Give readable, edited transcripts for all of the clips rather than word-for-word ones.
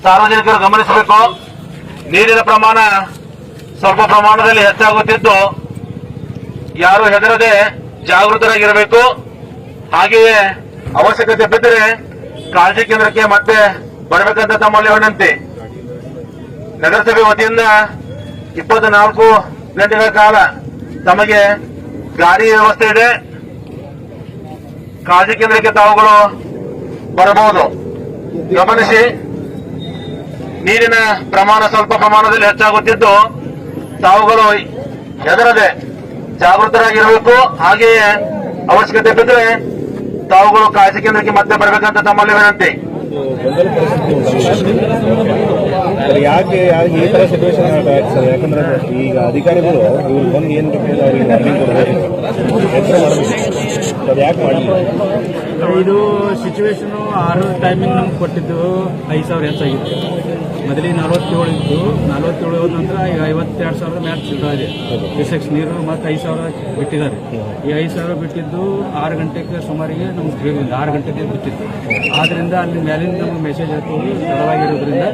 ಸಾರ್ವಜನಿಕರು ಗಮನಿಸಬೇಕು. ನೀರಿನ ಪ್ರಮಾಣ ಸ್ವಲ್ಪ ಪ್ರಮಾಣದಲ್ಲಿ ಹೆಚ್ಚಾಗುತ್ತಿದ್ದು ಯಾರು ಹೆದರದೆ ಜಾಗೃತರಾಗಿರಬೇಕು. ಹಾಗೆಯೇ ಅವಶ್ಯಕತೆ ಬಿದ್ದರೆ ಕಾಳಜಿ ಕೇಂದ್ರಕ್ಕೆ ಮತ್ತೆ ಬರಬೇಕಂತ ತಮ್ಮಲ್ಲಿ ವಿನಂತಿ. ನಗರಸಭೆ ವತಿಯಿಂದ 24 ಗಂಟೆಗಳ ಕಾಲ ತಮಗೆ ಗಾಡಿ ವ್ಯವಸ್ಥೆ ಇದೆ. ಕಾಳಜಿ ಕೇಂದ್ರಕ್ಕೆ ತಾವುಗಳು ಬರಬಹುದು. ಗಮನಿಸಿ, ನೀರಿನ ಪ್ರಮಾಣ ಸ್ವಲ್ಪ ಪ್ರಮಾಣದಲ್ಲಿ ಹೆಚ್ಚಾಗುತ್ತಿದ್ದು ತಾವುಗಳು ಹೆದರದೆ ಜಾಗೃತರಾಗಿರಬೇಕು. ಹಾಗೆಯೇ ಅವಶ್ಯಕತೆ ಬಿದ್ದರೆ ತಾವುಗಳು ಕಾಳಜಿ ಕೇಂದ್ರಕ್ಕೆ ಮತ್ತೆ ಬರಬೇಕಂತ ತಮ್ಮಲ್ಲಿ ವಿನಂತಿ. ಯಾಕೆ ಈ ತರ ಸಿಚುವೇಶನ್ ಆಗುತ್ತೆ ಸರ್? ಯಾಕಂದ್ರೆ ಈಗ ಅಧಿಕಾರಿಗಳು ಇವ್ರು ಬಂದು ಏನು ಬೇಕು ಅವ್ರಿಗೆ ವಾರ್ನಿಂಗ್ ಕೊಡಬೇಕು, ಅದು ಯಾಕೆ ಮಾಡಲಿಲ್ಲ? ಇದು ಸಿಚುವೇಶನು 6 ಟೈಮಿಂಗ್ ನಮ್ಗೆ ಕೊಟ್ಟಿದ್ದು 5,000 ಹೆಚ್ಚಾಗಿತ್ತು. ಮೊದಲಿಗೆ 47 ಇತ್ತು. 47 ಹೋದ ನಂತರ ಈಗ 52,000 ಮ್ಯಾಚ್ ಸಿಗ್ತಾ ಇದೆ. ಕ್ಯೂಸೆಕ್ಸ್ ನೀರು ಮತ್ತು 5,000 ಬಿಟ್ಟಿದ್ದಾರೆ. ಈ 5,000 ಬಿಟ್ಟಿದ್ದು 6 ಗಂಟೆಗೆ ಸುಮಾರಿಗೆ ನಮ್ಗೆ ತಿಳಿದಿಲ್ಲ. 6 ಗಂಟೆಗೆ ಬಿಟ್ಟಿತ್ತು. ಆದ್ದರಿಂದ ಅಲ್ಲಿ ಮೇಲಿಂದ ನಮಗೆ ಮೆಸೇಜ್ ಹಾಕಿ ತಡವಾಗಿರೋದ್ರಿಂದ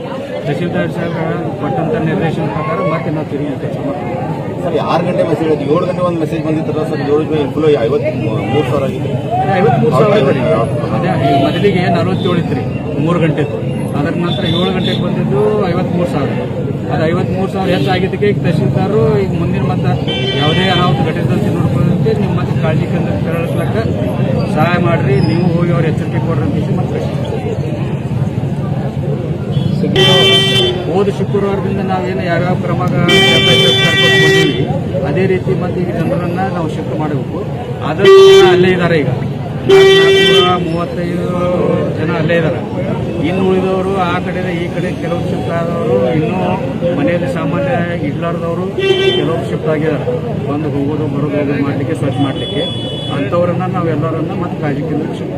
ತಹಸೀಲ್ದಾರ್ ಸಾಹೇಬ್ ಕೊಟ್ಟಂತ ನಿರ್ದೇಶನ ಪ್ರಕಾರ ಮತ್ತೆ ನಾವು ತಿರುಗಿ ಕೆಲಸ ಮಾಡ್ತೀವಿ. ಸರ್ 6 ಗಂಟೆ ಮೆಸೇಜ್ ಆಯ್ತು, 7 ಗಂಟೆ ಒಂದು ಮೆಸೇಜ್ ಬಂದಿತ್ತಲ್ಲ ಸರ್? 7 ಫುಲ್ 53,000 ಆಗಿದೆ. 53,000 ಅದೇ ಮೊದಲಿಗೆ 47 ಇತ್ತು ರೀ 3 ಗಂಟೆದು. ಅದರ ನಂತರ 7 ಗಂಟೆಗೆ ಬಂದಿದ್ದು 53,000. ಅದು 53,000 ಹೆಚ್ಚಾಗಿದ್ದಕ್ಕೆ ಈಗ ತಹಸೀಲ್ದಾರರು ಈಗ ಮುಂದಿನ ಮತ್ತೆ ಯಾವುದೇ ಅನಾಹುತ ಘಟಿಸಿದಂತೆ ನೋಡ್ಕೊಳ್ಳೋದಕ್ಕೆ ನಿಮ್ಮ ಮತ್ತೆ ಕಾಳಜಿ ಕೇಂದ್ರ ತೆರಳಿಸ್ಲಕ್ಕ ಸಹಾಯ ಮಾಡಿರಿ, ನೀವು ಹೋಗಿ ಅವ್ರ ಎಚ್ಚರಿಕೆ ಕೊಡ್ರಿ ಅಂತ ಮತ್ತೆ ಹೋದ ಶುಕ್ರವಾರದಿಂದ ನಾವೇನು ಯಾವ್ಯಾವ ಕ್ರಮ ಕರ್ಕೊಂಡು ಬಂದೀವಿ ಅದೇ ರೀತಿ ಮತ್ತೆ ಈಗ ಜನರನ್ನ ನಾವು ಶಿಫ್ಟ್ ಮಾಡಬೇಕು. ಆದಷ್ಟು ಜನ ಅಲ್ಲೇ ಇದ್ದಾರೆ. ಈಗ 435 ಜನ ಅಲ್ಲೇ ಇದ್ದಾರೆ. ಇನ್ನು ಉಳಿದವರು ಆ ಕಡೆ ಈ ಕಡೆ ಕೆಲವು ಶಿಫ್ಟ್ ಆದವರು, ಇನ್ನೂ ಮನೆಯಲ್ಲಿ ಸಾಮಾನ್ಯ ಇಡ್ಲಾರ್ದವರು ಕೆಲವು ಶಿಫ್ಟ್ ಆಗಿದ್ದಾರೆ. ಬಂದು ಹೋಗೋದು ಬರೋದು ಮಾಡಲಿಕ್ಕೆ ಸ್ವಚ್ಛ ಮಾಡಲಿಕ್ಕೆ ಅಂಥವ್ರನ್ನ ನಾವೆಲ್ಲರನ್ನ ಮತ್ತೆ ಕಾಳಜಿ ಕೇಂದ್ರಕ್ಕೆ ಶಿಫ್ಟ್